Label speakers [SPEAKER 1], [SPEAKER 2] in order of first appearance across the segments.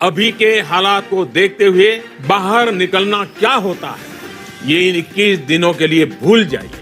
[SPEAKER 1] अभी के हालात को देखते हुए बाहर निकलना क्या होता है, ये इन 21 दिनों के लिए भूल जाइए।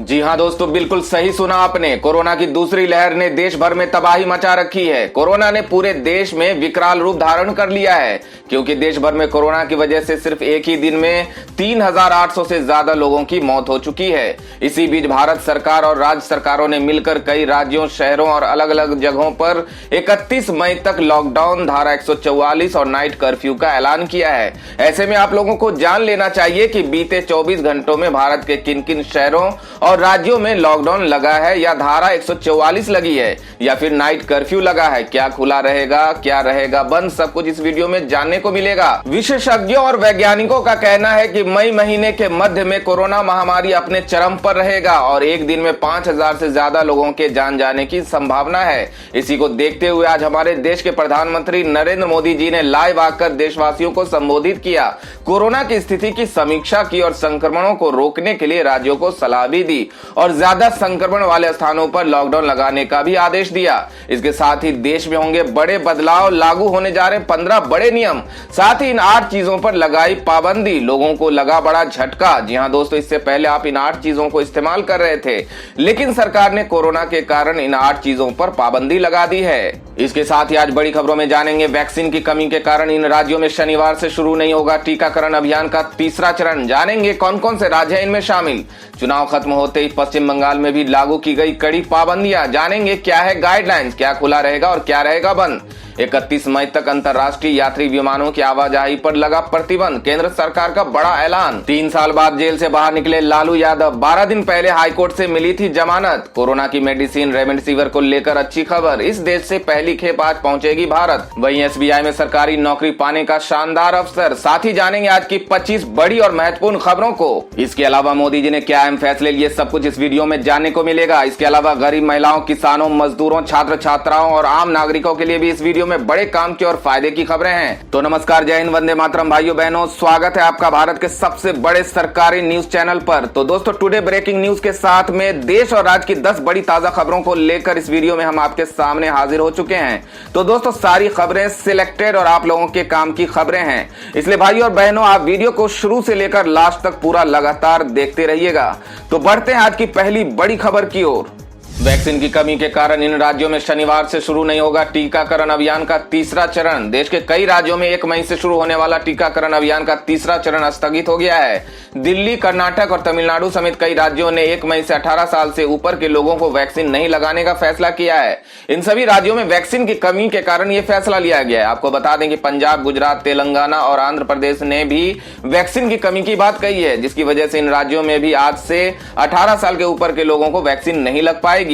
[SPEAKER 2] जी हां दोस्तों, बिल्कुल सही सुना आपने। कोरोना की दूसरी लहर ने देश भर में तबाही मचा रखी है। कोरोना ने पूरे देश में विकराल रूप धारण कर लिया है, क्योंकि देश भर में कोरोना की वजह से सिर्फ एक ही दिन में 3,800 से ज्यादा लोगों की मौत हो चुकी है। इसी बीच भारत सरकार और राज्य सरकारों ने मिलकर कई राज्यों, शहरों और अलग अलग जगहों पर 31 मई तक लॉकडाउन, धारा 144 और नाइट कर्फ्यू का ऐलान किया है। ऐसे में आप लोगों को जान लेना चाहिए कि बीते 24 घंटों में भारत के किन किन शहरों और राज्यों में लॉकडाउन लगा है, या धारा 144 लगी है, या फिर नाइट कर्फ्यू लगा है। क्या खुला रहेगा, क्या रहेगा बंद, सब कुछ इस वीडियो में जानने को मिलेगा। विशेषज्ञों और वैज्ञानिकों का कहना है कि मई महीने के मध्य में कोरोना महामारी अपने चरम पर रहेगा और एक दिन में 5,000 से ज्यादा लोगों के जान जाने की संभावना है। इसी को देखते हुए आज हमारे देश के प्रधानमंत्री नरेंद्र मोदी जी ने लाइव आकर देशवासियों को संबोधित किया, कोरोना की स्थिति की समीक्षा की और संक्रमणों को रोकने के लिए राज्यों को सलाह भी दी और ज्यादा संक्रमण वाले स्थानों पर लॉकडाउन लगाने का भी आदेश दिया। इसके साथ ही देश में होंगे बड़े बदलाव, लागू होने जा रहे 15 बड़े नियम, साथ ही इन 8 चीजों पर लगाई पाबंदी। लोगों को लगा बड़ा झटका। जी हां दोस्तों, इससे पहले आप इन 8 चीजों को इस्तेमाल कर रहे थे, लेकिन सरकार ने कोरोना के कारण इन 8 चीजों पर पाबंदी लगा दी है। इसके साथ ही आज बड़ी खबरों में जानेंगे, वैक्सीन की कमी के कारण इन राज्यों में शनिवार से शुरू नहीं होगा टीकाकरण अभियान का तीसरा चरण। जानेंगे कौन कौन से राज्य हैं इनमें शामिल। चुनाव खत्म होते ही पश्चिम बंगाल में भी लागू की गई कड़ी पाबंदियां। जानेंगे क्या है गाइडलाइंस, क्या खुला रहेगा और क्या रहेगा बंद। 31 मई तक अंतर्राष्ट्रीय यात्री विमानों की आवाजाही पर लगा प्रतिबंध, केंद्र सरकार का बड़ा ऐलान। 3 साल बाद जेल से बाहर निकले लालू यादव, 12 दिन पहले हाईकोर्ट से मिली थी जमानत। कोरोना की मेडिसिन रेमडेसिविर को लेकर अच्छी खबर, इस देश से पहली खेप आज पहुंचेगी भारत। वहीं एसबीआई में सरकारी नौकरी पाने का शानदार अवसर। साथ ही जानेंगे आज की 25 बड़ी और महत्वपूर्ण खबरों को। इसके अलावा मोदी जी ने क्या अहम फैसले लिए, सब कुछ इस वीडियो में जानने को मिलेगा। इसके अलावा गरीब महिलाओं, किसानों, मजदूरों, छात्र छात्राओं और आम नागरिकों के लिए भी इस वीडियो में बड़े काम की और फायदे की खबरें हैं। तो नमस्कार, जय हिंद, वंदे मातरम भाइयों बहनों, स्वागत है आपका भारत के सबसे बड़े सरकारी न्यूज चैनल पर। तो दोस्तों, टुडे ब्रेकिंग न्यूज के साथ में देश और राज्य की 10 बड़ी ताजा खबरों को लेकर इस वीडियो में हम आपके सामने हाजिर हो चुके हैं। तो दोस्तों, सारी खबरें सिलेक्टेड और आप लोगों के काम की खबरें हैं, इसलिए भाइयों और बहनों आप वीडियो को शुरू से लेकर लास्ट तक पूरा लगातार देखते रहिएगा। तो बढ़ते हैं आज की पहली बड़ी खबर की ओर। वैक्सीन की कमी के कारण इन राज्यों में शनिवार से शुरू नहीं होगा टीकाकरण अभियान का तीसरा चरण। देश के कई राज्यों में 1 मई से शुरू होने वाला टीकाकरण अभियान का तीसरा चरण स्थगित हो गया है। दिल्ली, कर्नाटक और तमिलनाडु समेत कई राज्यों ने 1 मई से 18 साल से ऊपर के लोगों को वैक्सीन नहीं लगाने का फैसला किया है। इन सभी राज्यों में वैक्सीन की कमी के कारण यह फैसला लिया गया है। आपको बता दें कि पंजाब, गुजरात, तेलंगाना और आंध्र प्रदेश ने भी वैक्सीन की कमी की बात कही है, जिसकी वजह से इन राज्यों में भी आज से 18 साल के ऊपर के लोगों को वैक्सीन नहीं लग पाएगी।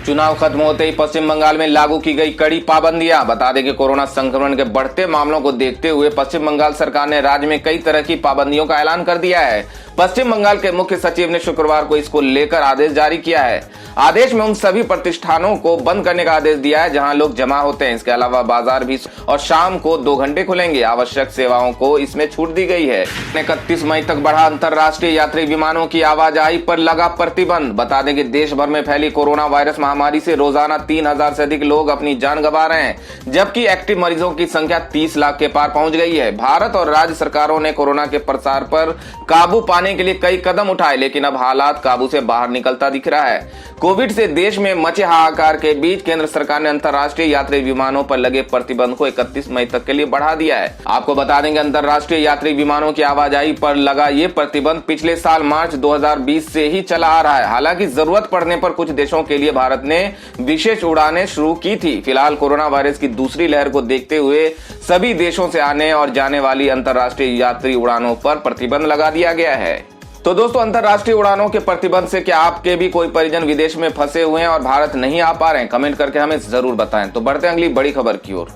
[SPEAKER 2] चुनाव खत्म होते ही पश्चिम बंगाल में लागू की गई कड़ी पाबंदियां। बता दें कि कोरोना संक्रमण के बढ़ते मामलों को देखते हुए पश्चिम बंगाल सरकार ने राज्य में कई तरह की पाबंदियों का ऐलान कर दिया है। पश्चिम बंगाल के मुख्य सचिव ने शुक्रवार को इसको लेकर आदेश जारी किया है। आदेश में उन सभी प्रतिष्ठानों को बंद करने का आदेश दिया है जहां लोग जमा होते हैं। इसके अलावा बाजार भी और शाम को 2 घंटे खुलेंगे। आवश्यक सेवाओं को इसमें छूट दी गई है। 31 मई तक बढ़ा अंतर्राष्ट्रीय यात्री विमानों की आवाजाही पर लगा प्रतिबंध। बता दें कि देश भर में फैली कोरोना वायरस महामारी से रोजाना 3,000 से अधिक लोग अपनी जान गंवा रहे हैं, जबकि एक्टिव मरीजों की संख्या 30 लाख के पार पहुंच गई है। भारत और राज्य सरकारों ने कोरोना के प्रसार पर काबू पाने के लिए कई कदम उठाए, लेकिन अब हालात काबू से बाहर निकलता दिख रहा है। कोविड से देश में मचे हाहाकार के बीच केंद्र सरकार ने अंतर्राष्ट्रीय यात्री विमानों पर लगे प्रतिबंध को 31 मई तक के लिए बढ़ा दिया है। आपको बता देंगे, अंतर्राष्ट्रीय यात्री विमानों की आवाजाही पर लगा ये प्रतिबंध पिछले साल मार्च 2020 से ही चला आ रहा है। हालांकि जरूरत पड़ने पर कुछ देशों के लिए भारत ने विशेष उड़ानें शुरू की थी। फिलहाल कोरोना वायरस की दूसरी लहर को देखते हुए सभी देशों से आने और जाने वाली अंतर्राष्ट्रीय यात्री उड़ानों पर प्रतिबंध लगा दिया गया है। तो दोस्तों, अंतर्राष्ट्रीय उड़ानों के प्रतिबंध से क्या आपके भी कोई परिजन विदेश में फंसे हुए हैं और भारत नहीं आ पा रहे हैं? कमेंट करके हमें जरूर बताएं। तो बढ़ते हैं अगली बड़ी खबर की ओर।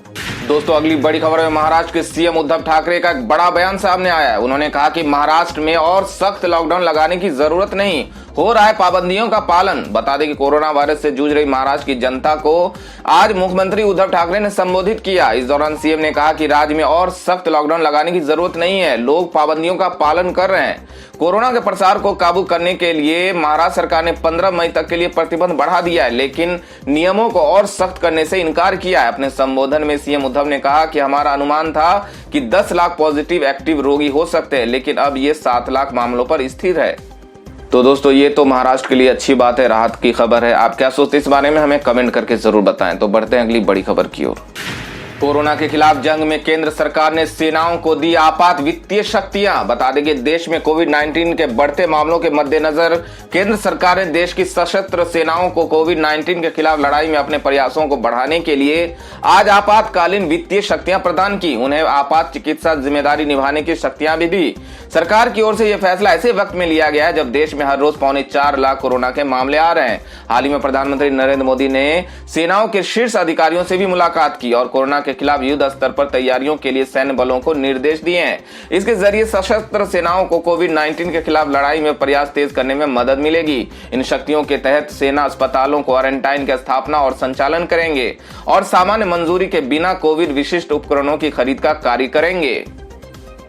[SPEAKER 2] दोस्तों, अगली बड़ी खबर में महाराष्ट्र के सीएम उद्धव ठाकरे का एक बड़ा बयान सामने आया है। उन्होंने कहा कि महाराष्ट्र में और सख्त लॉकडाउन लगाने की जरूरत नहीं, हो रहा है पाबंदियों का पालन। बता दें कि कोरोना वायरस से जूझ रही महाराष्ट्र की जनता को आज मुख्यमंत्री उद्धव ठाकरे ने संबोधित किया। इस दौरान सीएम ने कहा कि राज्य में और सख्त लॉकडाउन लगाने की जरूरत नहीं है, लोग पाबंदियों का पालन कर रहे हैं। कोरोना के प्रसार को काबू करने के लिए महाराष्ट्र सरकार ने 15 मई तक के लिए प्रतिबंध बढ़ा दिया है, लेकिन नियमों को और सख्त करने से इनकार किया है। अपने संबोधन में सीएम उद्धव ने कहा कि हमारा अनुमान था कि 10 लाख पॉजिटिव एक्टिव रोगी हो सकते हैं, लेकिन अब ये 7 लाख मामलों पर स्थिर है। तो दोस्तों, ये तो महाराष्ट्र के लिए अच्छी बात है, राहत की खबर है। आप क्या सोचते हैं इस बारे में, हमें कमेंट करके जरूर बताएं। तो बढ़ते हैं अगली बड़ी खबर की ओर। कोरोना के खिलाफ जंग में केंद्र सरकार ने सेनाओं को दी आपात वित्तीय शक्तियां। बता दें कि देश में कोविड-19 के बढ़ते मामलों के मद्देनजर केंद्र सरकार ने देश की सशस्त्र सेनाओं को कोविड-19 के खिलाफ लड़ाई में अपने प्रयासों को बढ़ाने के लिए आज आपातकालीन वित्तीय शक्तियां प्रदान की। उन्हें आपात चिकित्सा जिम्मेदारी निभाने की शक्तियां भी दी। सरकार की ओर से यह फैसला ऐसे वक्त में लिया गया है जब देश में हर रोज 4.25 लाख कोरोना के मामले आ रहे हैं। हाल ही में प्रधानमंत्री नरेंद्र मोदी ने सेनाओं के शीर्ष अधिकारियों से भी मुलाकात की और कोरोना के खिलाफ युद्ध स्तर पर तैयारियों के लिए सैन्य बलों को निर्देश दिए हैं। इसके जरिए सशस्त्र सेनाओं को कोविड-19 के खिलाफ लड़ाई में प्रयास तेज करने में मदद मिलेगी। इन शक्तियों के तहत सेना अस्पतालों, क्वारंटाइन की स्थापना और संचालन करेंगे और सामान्य मंजूरी के बिना कोविड विशिष्ट उपकरणों की खरीद का कार्य करेंगे।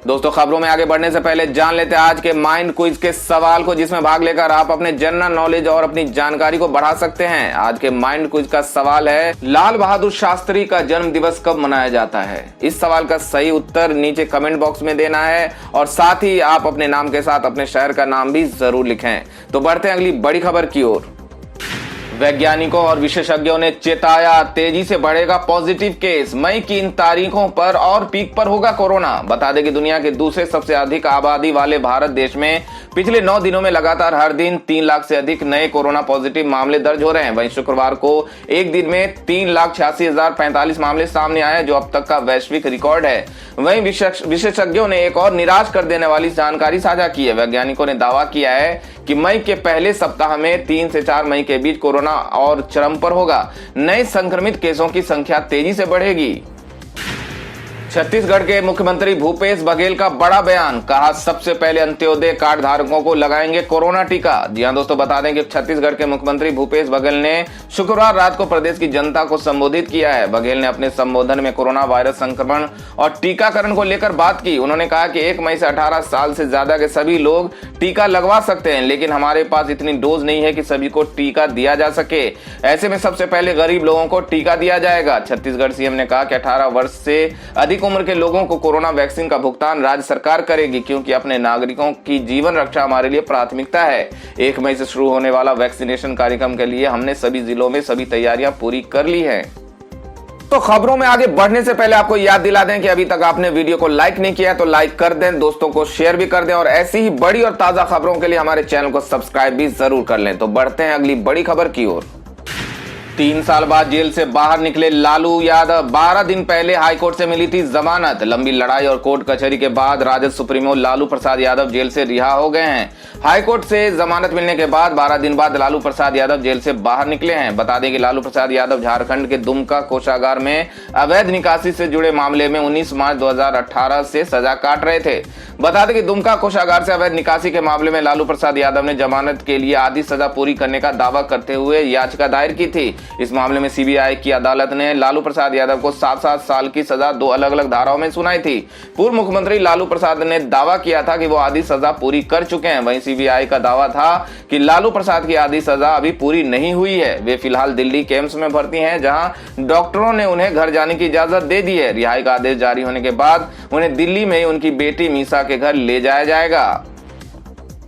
[SPEAKER 2] दोस्तों, खबरों में आगे बढ़ने से पहले जान लेते हैं आज के माइंड क्विज के सवाल को, जिसमें भाग लेकर आप अपने जनरल नॉलेज और अपनी जानकारी को बढ़ा सकते हैं। आज के माइंड क्विज का सवाल है, लाल बहादुर शास्त्री का जन्म दिवस कब मनाया जाता है? इस सवाल का सही उत्तर नीचे कमेंट बॉक्स में देना है और साथ ही आप अपने नाम के साथ अपने शहर का नाम भी जरूर लिखें। तो बढ़ते हैं अगली बड़ी खबर की ओर। वैज्ञानिकों और विशेषज्ञों ने चेताया, तेजी से बढ़ेगा पॉजिटिव केस। मई की इन तारीखों पर और पीक पर होगा कोरोना। बता दें कि दुनिया के दूसरे सबसे अधिक आबादी वाले भारत देश में पिछले 9 दिनों में लगातार हर दिन 3 लाख से अधिक नए कोरोना पॉजिटिव मामले दर्ज हो रहे हैं। वहीं शुक्रवार को एक दिन में 3,86,045 मामले सामने आए, जो अब तक का वैश्विक रिकॉर्ड है। वहीं विशेषज्ञों ने एक और निराश कर देने वाली जानकारी साझा की है। वैज्ञानिकों ने दावा किया है कि मई के पहले सप्ताह में 3 से 4 मई के बीच कोरोना और चरम पर होगा। नए संक्रमित केसों की संख्या तेजी से बढ़ेगी। छत्तीसगढ़ के मुख्यमंत्री भूपेश बघेल का बड़ा बयान, कहा सबसे पहले अंत्योदय कार्ड धारकों को लगाएंगे कोरोना टीका। जी हां दोस्तों, बता दें कि छत्तीसगढ़ के मुख्यमंत्री भूपेश बघेल ने शुक्रवार रात को प्रदेश की जनता को संबोधित किया है। बघेल ने अपने संबोधन में कोरोना वायरस संक्रमण और टीकाकरण को लेकर बात की। उन्होंने कहा कि 1 मई से 18 साल से ज्यादा के सभी लोग टीका लगवा सकते हैं, लेकिन हमारे पास इतनी डोज नहीं है कि सभी को टीका दिया जा सके। ऐसे में सबसे पहले गरीब लोगों को टीका दिया जाएगा। छत्तीसगढ़ सीएम ने कहा कि 18 वर्ष से अधिक उम्र के लोगों को कोरोना वैक्सीन का भुगतान राज्य सरकार करेगी, क्योंकि अपने नागरिकों की जीवन रक्षा हमारे लिए प्राथमिकता है। 1 मई से शुरू होने वाला वैक्सीनेशन कार्यक्रम के लिए हमने सभी जिलों में सभी तैयारियां पूरी कर ली हैं। तो खबरों में आगे बढ़ने से पहले आपको याद दिला दें कि अभी तक आपने वीडियो को लाइक नहीं किया है तो लाइक कर दें, दोस्तों को शेयर भी कर दें और ऐसी ही बड़ी और ताजा खबरों के लिए हमारे चैनल को सब्सक्राइब भी जरूर कर लें। तो बढ़ते हैं अगली बड़ी खबर की ओर। 3 साल बाद जेल से बाहर निकले लालू यादव। 12 दिन पहले हाईकोर्ट से मिली थी जमानत। लंबी लड़ाई और कोर्ट कचहरी के बाद राजद सुप्रीमो लालू प्रसाद यादव जेल से रिहा हो गए हैं। हाईकोर्ट से जमानत मिलने के बाद 12 दिन बाद लालू प्रसाद यादव जेल से बाहर निकले हैं। बता दें कि लालू प्रसाद यादव झारखंड के दुमका कोषागार में अवैध निकासी से जुड़े मामले में 19 मार्च 2018 से सजा काट रहे थे। बता दें कि दुमका कोषागार से अवैध निकासी के मामले में लालू प्रसाद यादव ने जमानत के लिए आधी सजा पूरी करने का दावा करते हुए याचिका दायर की थी। इस मामले में सीबीआई की अदालत ने लालू प्रसाद यादव को 7-7 साल की सजा 2 अलग-अलग धाराओं में सुनाई थी। पूर्व मुख्यमंत्री लालू प्रसाद ने दावा किया था कि वो आधी सजा पूरी कर चुके हैं। वहीं सीबीआई का दावा था कि लालू प्रसाद की आधी सजा अभी पूरी नहीं हुई है। वे फिलहाल दिल्ली के एम्स में भर्ती हैं, जहां डॉक्टरों ने उन्हें घर जाने की इजाजत दे दी है। रिहाई का आदेश जारी होने के बाद उन्हें दिल्ली में ही उनकी बेटी मीसा के घर ले जाया जाएगा।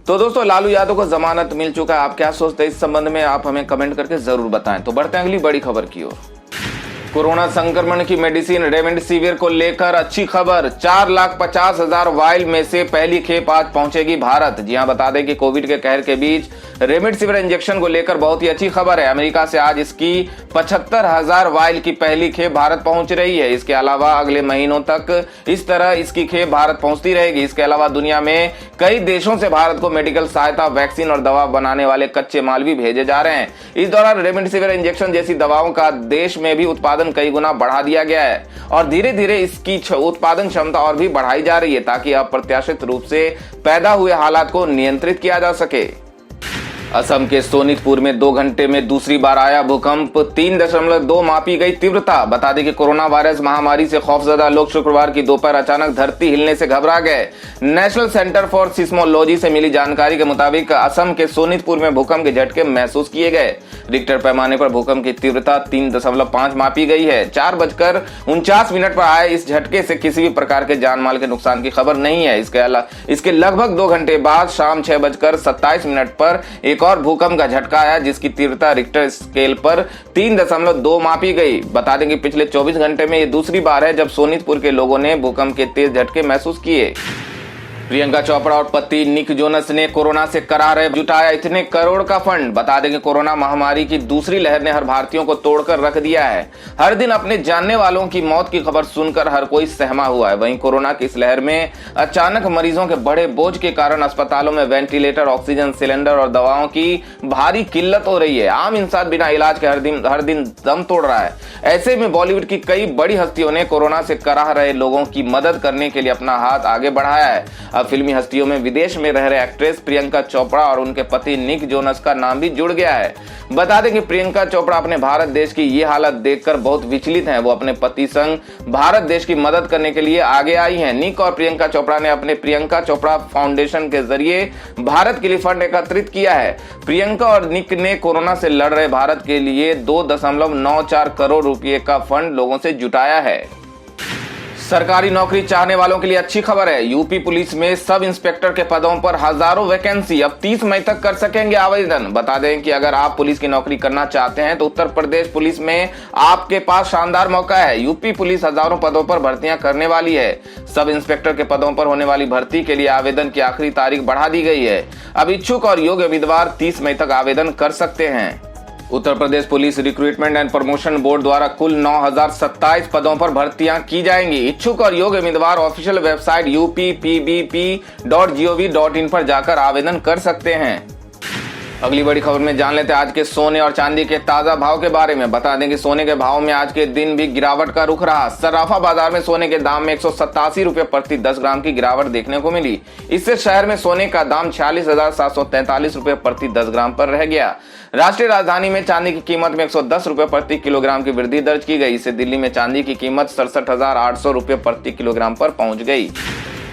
[SPEAKER 2] तो दोस्तों, लालू यादव को जमानत मिल चुका है। आप क्या सोचते हैं इस संबंध में, आप हमें कमेंट करके जरूर बताएं। तो बढ़ते हैं अगली बड़ी खबर की ओर। कोरोना संक्रमण की मेडिसिन रेमडेसिविर को लेकर अच्छी खबर। 4,50,000 वाइल में से पहली खेप आज पहुंचेगी भारत। जी हां, बता दें कि कोविड के कहर के बीच रेमडेसिविर इंजेक्शन को लेकर बहुत ही अच्छी खबर है। अमेरिका से आज इसकी 75,000 वाइल की पहली खेप भारत पहुंच रही है। इसके अलावा अगले महीनों तक इस तरह इसकी खेप भारत पहुंचती रहेगी। इसके अलावा दुनिया में कई देशों से भारत को मेडिकल सहायता, वैक्सीन और दवा बनाने वाले कच्चे माल भी भेजे जा रहे हैं। इस दौरान रेमडेसिविर इंजेक्शन जैसी दवाओं का देश में भी उत्पादन कई गुना बढ़ा दिया गया है और धीरे धीरे इसकी उत्पादन क्षमता और भी बढ़ाई जा रही है, ताकि अप्रत्याशित रूप से पैदा हुए हालात को नियंत्रित किया जा सके। असम के सोनितपुर में 2 घंटे में दूसरी बार आया भूकंप, 3.2 मापी गई तीव्रता। बता दें कि कोरोना वायरस महामारी से खौफजदा लोग शुक्रवार की दोपहर अचानक धरती हिलने से घबरा गए। नेशनल सेंटर फॉर सिस्मोलॉजी से मिली जानकारी के मुताबिक असम के सोनितपुर में भूकंप के झटके महसूस किए गए। रिक्टर पैमाने पर भूकंप की तीव्रता 3.5 मापी गई है। 4:49 पर आए इस झटके से किसी भी प्रकार के जान माल के नुकसान की खबर नहीं है। इसके लगभग 2 घंटे बाद शाम 6:27 पर एक और भूकंप का झटका आया, जिसकी तीव्रता रिक्टर स्केल पर 3.2 मापी गई। बता दें कि पिछले 24 घंटे में ये दूसरी बार है जब सोनितपुर के लोगों ने भूकंप के तेज झटके महसूस किए। प्रियंका चोपड़ा और पति निक जोनस ने कोरोना से करार जुटाया इतने करोड़ का फंड। बता दें कि कोरोना महामारी की दूसरी लहर ने हर भारतीयों को तोड़कर रख दिया है। हर दिन अपने जानने वालों की मौत की खबर सुनकर हर कोई सहमा हुआ है। वहीं कोरोना की इस लहर में अचानक मरीजों के बड़े बोझ के कारण अस्पतालों में वेंटिलेटर, ऑक्सीजन सिलेंडर और दवाओं की भारी किल्लत हो रही है। आम इंसान बिना इलाज के हर दिन दम तोड़ रहा है। ऐसे में बॉलीवुड की कई बड़ी हस्तियों ने कोरोना से कराह रहे लोगों की मदद करने के लिए अपना हाथ आगे बढ़ाया है। अब फिल्मी हस्तियों में विदेश में रह रहे एक्ट्रेस प्रियंका चोपड़ा और उनके पति निक जोनस का नाम भी जुड़ गया है। बता दें कि प्रियंका चोपड़ा अपने भारत देश की ये हालत देखकर बहुत विचलित हैं। वो अपने पति संग भारत देश की मदद करने के लिए आगे आई हैं। निक और प्रियंका चोपड़ा ने अपने प्रियंका चोपड़ा फाउंडेशन के जरिए भारत के लिए फंड एकत्रित किया है। प्रियंका और निक ने कोरोना से लड़ रहे भारत के लिए 2.94 करोड़ रुपए का फंड लोगों से जुटाया है। सरकारी नौकरी चाहने वालों के लिए अच्छी खबर है। यूपी पुलिस में सब इंस्पेक्टर के पदों पर हजारों वैकेंसी अब 30 मई तक कर सकेंगे आवेदन। बता दें कि अगर आप पुलिस की नौकरी करना चाहते हैं तो उत्तर प्रदेश पुलिस में आपके पास शानदार मौका है। यूपी पुलिस हजारों पदों पर भर्तियां करने वाली है। सब इंस्पेक्टर के पदों पर होने वाली भर्ती के लिए आवेदन की आखिरी तारीख बढ़ा दी गई है। अब इच्छुक और योग्य उम्मीदवार 30 मई तक आवेदन कर सकते हैं। Uttar Pradesh police recruitment and promotion board द्वारा कुल 9027 पदों पर भर्तियां की जाएंगी। इच्छुक और योग्य उम्मीदवार ऑफिशियल वेबसाइट uppbp.gov.in पर जाकर आवेदन कर सकते हैं। अगली बड़ी खबर में जान लेते हैं आज के सोने और चांदी के ताजा भाव के बारे में। बता दें कि सोने के भाव में आज के दिन भी गिरावट का रुख रहा। सर्राफा बाजार में सोने के दाम में 187 रुपए प्रति 10 ग्राम की गिरावट देखने को मिली। इससे शहर में सोने का दाम 46,743 रुपए प्रति 10 ग्राम पर रह गया। राष्ट्रीय राजधानी में चांदी की कीमत में 110 रुपए प्रति किलोग्राम की वृद्धि दर्ज की गई। इससे दिल्ली में चांदी की कीमत 67,800 रुपए प्रति किलोग्राम पर पहुंच गई।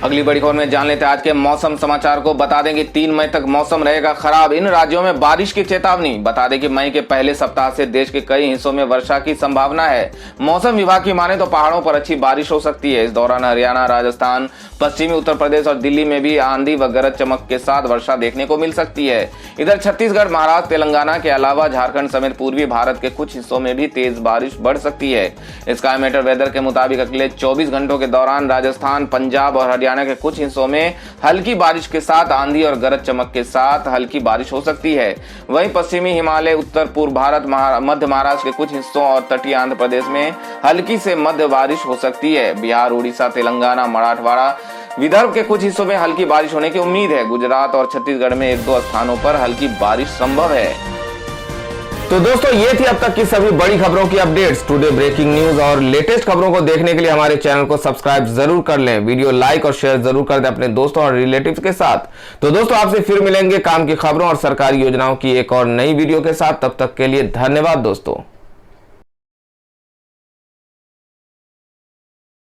[SPEAKER 2] अगली बड़ी खबर में जान लेते हैं आज के मौसम समाचार को। बता दें कि 3 मई तक मौसम रहेगा खराब। इन राज्यों में बारिश की चेतावनी। बता दें कि मई के पहले सप्ताह से देश के कई हिस्सों में वर्षा की संभावना है। मौसम विभाग की माने तो पहाड़ों पर अच्छी बारिश हो सकती है। इस दौरान हरियाणा, राजस्थान, पश्चिमी उत्तर प्रदेश और दिल्ली में भी आंधी व गरज चमक के साथ वर्षा देखने को मिल सकती है। इधर छत्तीसगढ़, महाराष्ट्र, तेलंगाना के अलावा झारखंड समेत पूर्वी भारत के कुछ हिस्सों में भी तेज बारिश बढ़ सकती है। स्काईमेटर वेदर के मुताबिक अगले 24 घंटों के दौरान राजस्थान, पंजाब और हरियाणा के कुछ हिस्सों में हल्की बारिश के साथ आंधी और गरज चमक के साथ हल्की बारिश हो सकती है। वहीं पश्चिमी हिमालय, उत्तर पूर्व भारत, मध्य महाराष्ट्र के कुछ हिस्सों और तटीय आंध्र प्रदेश में हल्की से मध्य बारिश हो सकती है। बिहार, उड़ीसा, तेलंगाना, मराठवाड़ा, विदर्भ के कुछ हिस्सों में हल्की बारिश होने की उम्मीद है। गुजरात और छत्तीसगढ़ में 1-2 स्थानों पर हल्की बारिश संभव है। तो दोस्तों, ये थी अब तक की सभी बड़ी खबरों की अपडेट्स। टुडे ब्रेकिंग न्यूज और लेटेस्ट खबरों को देखने के लिए हमारे चैनल को सब्सक्राइब जरूर कर लें। वीडियो लाइक और शेयर जरूर कर दें अपने दोस्तों और रिलेटिव्स के साथ। तो दोस्तों, आपसे फिर मिलेंगे काम की खबरों और सरकारी योजनाओं की एक और नई वीडियो के साथ। तब तक के लिए धन्यवाद दोस्तों।